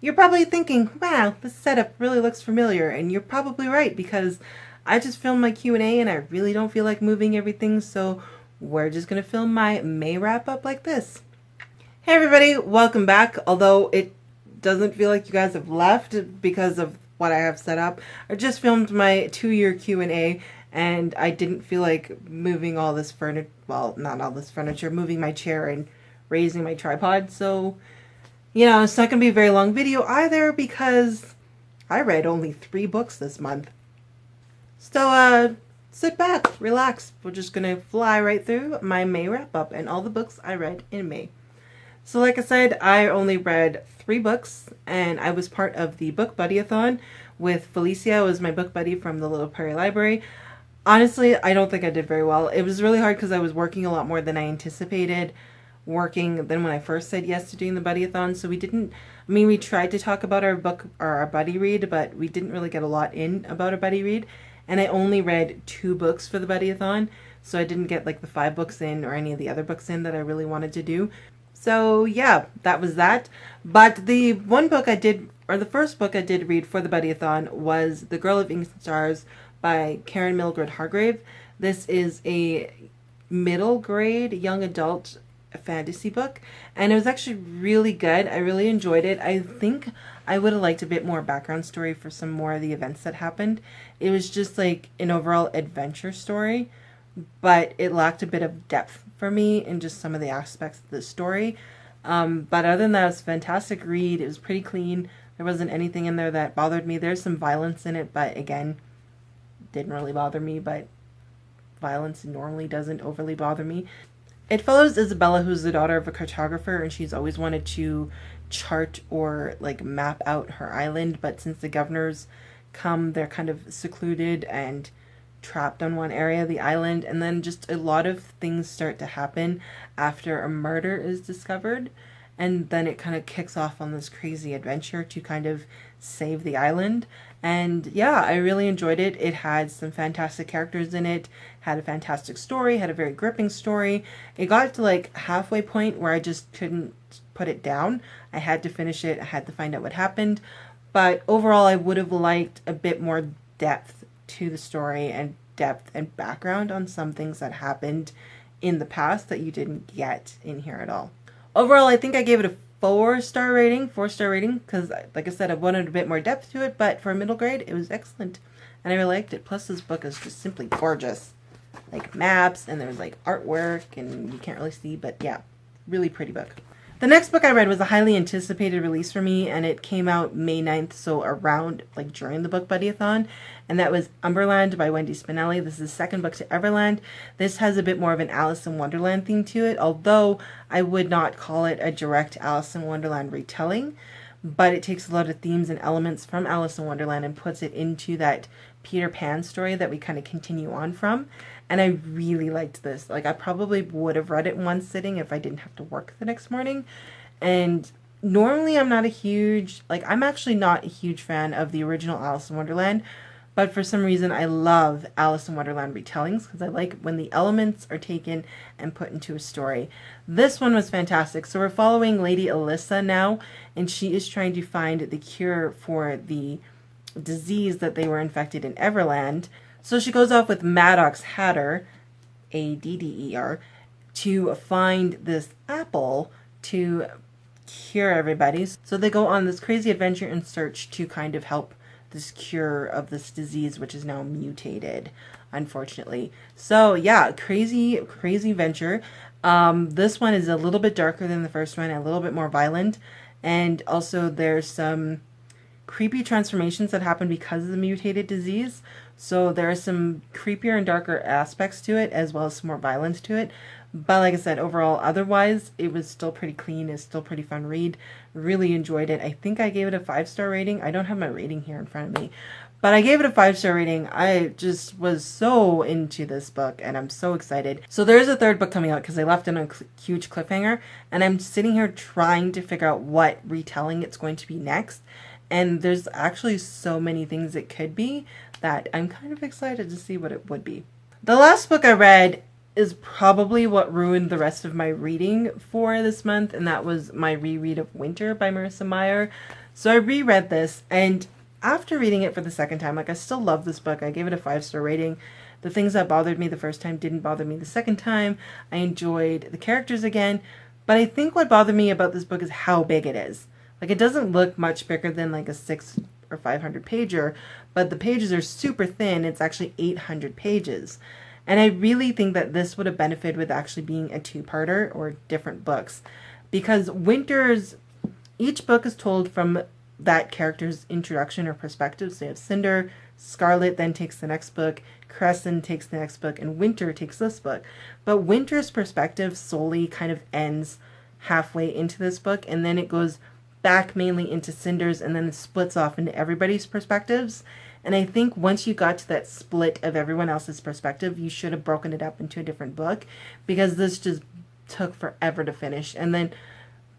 You're probably thinking, wow, this setup really looks familiar, and you're probably right because I just filmed my Q&A and I really don't feel like moving everything, so we're just going to film my May wrap up like this. Hey everybody, welcome back. Although it doesn't feel like you guys have left because of what I have set up. I just filmed my 2-year Q&A and I didn't feel like moving all this furniture, well, not all this furniture, moving my chair and raising my tripod, so you know, it's not going to be a very long video either because I read only 3 books this month. So, sit back, relax. We're just going to fly right through my May wrap up and all the books I read in May. So like I said, I only read 3 books and I was part of the book buddy-a-thon with Felicia, who was my book buddy from the Little Prairie Library. Honestly, I don't think I did very well. It was really hard because I was working a lot more than I anticipated working than when I first said yes to doing the buddy-a-thon. So we didn't, I mean, we tried to talk about our book or our buddy read, but we didn't really get a lot in about a buddy read. And I only read 2 books for the buddy-a-thon, so I didn't get like the 5 books in or any of the other books in that I really wanted to do. So yeah, that was that. But the one book I did, or the first book I did read for the buddy-a-thon was The Girl of Ink and Stars by Karen Mildred Hargrave. This is a middle grade young adult fantasy book, and it was actually really good. I really enjoyed it. I think I would have liked a bit more background story for some more of the events that happened. It was just like an overall adventure story, but it lacked a bit of depth for me in just some of the aspects of the story. But other than that, it was a fantastic read. It was pretty clean. There wasn't anything in there that bothered me. There's some violence in it, but again, didn't really bother me, but violence normally doesn't overly bother me. It follows Isabella, who's the daughter of a cartographer, and she's always wanted to chart or like map out her island, but since the governors come, they're kind of secluded and trapped on one area of the island, and then just a lot of things start to happen after a murder is discovered, and then it kind of kicks off on this crazy adventure to kind of save the island. And yeah, I really enjoyed it. It had some fantastic characters in it, had a fantastic story, had a very gripping story. It got to like halfway point where I just couldn't put it down. I had to finish it. I had to find out what happened. But overall, I would have liked a bit more depth to the story and depth and background on some things that happened in the past that you didn't get in here at all. Overall, I think I gave it a 4-star rating, because like I said, I wanted a bit more depth to it, but for a middle grade, it was excellent. And I really liked it. Plus, this book is just simply gorgeous. Like maps, and there's like artwork, and you can't really see, but yeah, really pretty book. The next book I read was a highly anticipated release for me, and it came out May 9th, so around, like during the book buddy-a-thon, and that was Umberland by Wendy Spinelli. This is the second book to Everland. This has a bit more of an Alice in Wonderland theme to it, although I would not call it a direct Alice in Wonderland retelling, but it takes a lot of themes and elements from Alice in Wonderland and puts it into that Peter Pan story that we kind of continue on from. And I really liked this. Like, I probably would have read it in one sitting if I didn't have to work the next morning. And normally I'm actually not a huge fan of the original Alice in Wonderland, but for some reason I love Alice in Wonderland retellings because I like when the elements are taken and put into a story. This one was fantastic. So we're following Lady Alyssa now, and she is trying to find the cure for the disease that they were infected in Everland. So she goes off with Maddox Hatter, Adder, to find this apple to cure everybody. So they go on this crazy adventure in search to kind of help this cure of this disease, which is now mutated, unfortunately. So yeah, crazy venture. This one is a little bit darker than the first one, a little bit more violent, and also there's some creepy transformations that happen because of the mutated disease. So there are some creepier and darker aspects to it, as well as some more violence to it. But like I said, overall, otherwise, it was still pretty clean. It's still pretty fun read. Really enjoyed it. I think I gave it a 5-star rating. I don't have my rating here in front of me, but I gave it a 5-star rating. I just was so into this book, and I'm so excited. So there is a 3rd book coming out because I left it on a huge cliffhanger, and I'm sitting here trying to figure out what retelling it's going to be next. And there's actually so many things it could be that I'm kind of excited to see what it would be. The last book I read is probably what ruined the rest of my reading for this month, and that was my reread of Winter by Marissa Meyer. So I reread this, and after reading it for the second time, like, I still love this book. I gave it a 5-star rating. The things that bothered me the first time didn't bother me the second time. I enjoyed the characters again, but I think what bothered me about this book is how big it is. Like, it doesn't look much bigger than like a 600 or 500 pager, but the pages are super thin. It's actually 800 pages. And I really think that this would have benefited with actually being a two-parter or different books. Because each book is told from that character's introduction or perspective. So you have Cinder, Scarlet then takes the next book, Crescent takes the next book, and Winter takes this book. But Winter's perspective solely kind of ends halfway into this book, and then it goes back mainly into Cinder's, and then it splits off into everybody's perspectives. And I think once you got to that split of everyone else's perspective, you should have broken it up into a different book, because this just took forever to finish. And then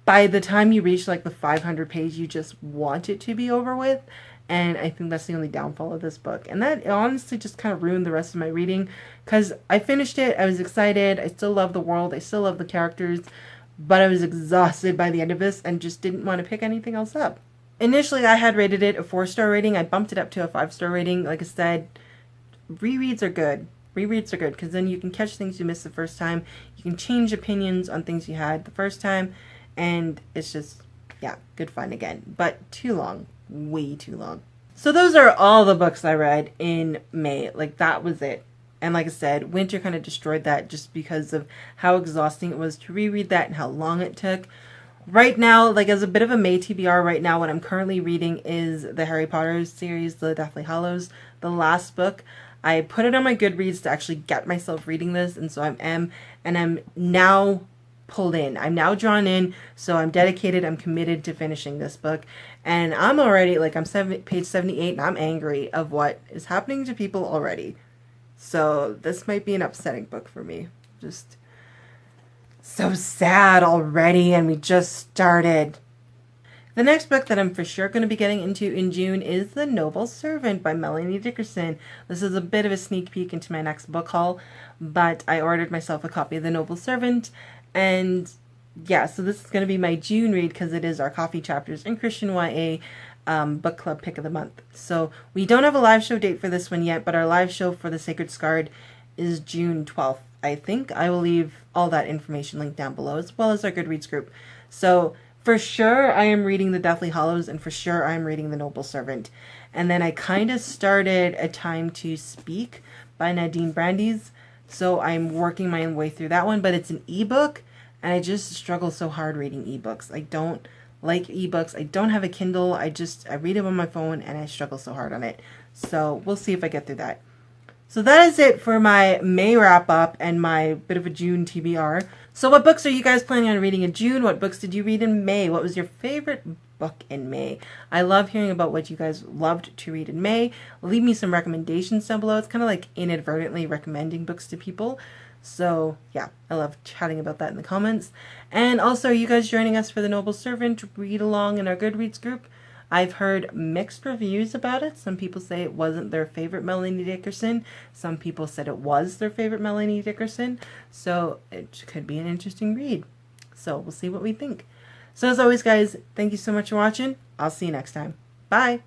by the time you reach like the 500 page, you just want it to be over with. And I think that's the only downfall of this book. And that honestly just kind of ruined the rest of my reading, because I finished it. I was excited. I still love the world. I still love the characters. But I was exhausted by the end of this and just didn't want to pick anything else up. Initially, I had rated it a 4-star rating. I bumped it up to a 5-star rating. Like I said, rereads are good. Rereads are good because then you can catch things you missed the first time. You can change opinions on things you had the first time. And it's just, yeah, good fun again. But too long. Way too long. So those are all the books I read in May. Like, that was it. And like I said, Winter kind of destroyed that just because of how exhausting it was to reread that and how long it took. Right now, like, as a bit of a May TBR right now, what I'm currently reading is the Harry Potter series, The Deathly Hallows, the last book. I put it on my Goodreads to actually get myself reading this, and so and I'm now pulled in. I'm now drawn in, so I'm dedicated, I'm committed to finishing this book. And I'm already, like, I'm page 78, and I'm angry of what is happening to people already. So this might be an upsetting book for me. Just so sad already, and we just started. The next book that I'm for sure going to be getting into in June is The Noble Servant by Melanie Dickerson. This is a bit of a sneak peek into my next book haul, but I ordered myself a copy of The Noble Servant, and yeah, so this is going to be my June read because it is our Coffee&Chapters and Christian YA book club pick of the month. So we don't have a live show date for this one yet, but our live show for The Sacred Scarred is June 12th, I think. I will leave all that information linked down below, as well as our Goodreads group. So for sure I am reading The Deathly Hallows, and for sure I am reading The Noble Servant. And then I kind of started A Time to Speak by Nadine Brandeis, so I'm working my way through that one, but it's an ebook, and I just struggle so hard reading ebooks. I don't like ebooks. I don't have a Kindle. I read them on my phone, and I struggle so hard on it. So we'll see if I get through that. So that is it for my May wrap up and my bit of a June TBR. So what books are you guys planning on reading in June? What books did you read in May? What was your favorite book in May? I love hearing about what you guys loved to read in May. Leave me some recommendations down below. It's kind of like inadvertently recommending books to people. So yeah, I love chatting about that in the comments. And also, are you guys joining us for The Noble Servant read along in our Goodreads group? I've heard mixed reviews about it. Some people say it wasn't their favorite Melanie Dickerson. Some people said it was their favorite Melanie Dickerson. So it could be an interesting read. So we'll see what we think. So as always, guys, thank you so much for watching. I'll see you next time. Bye.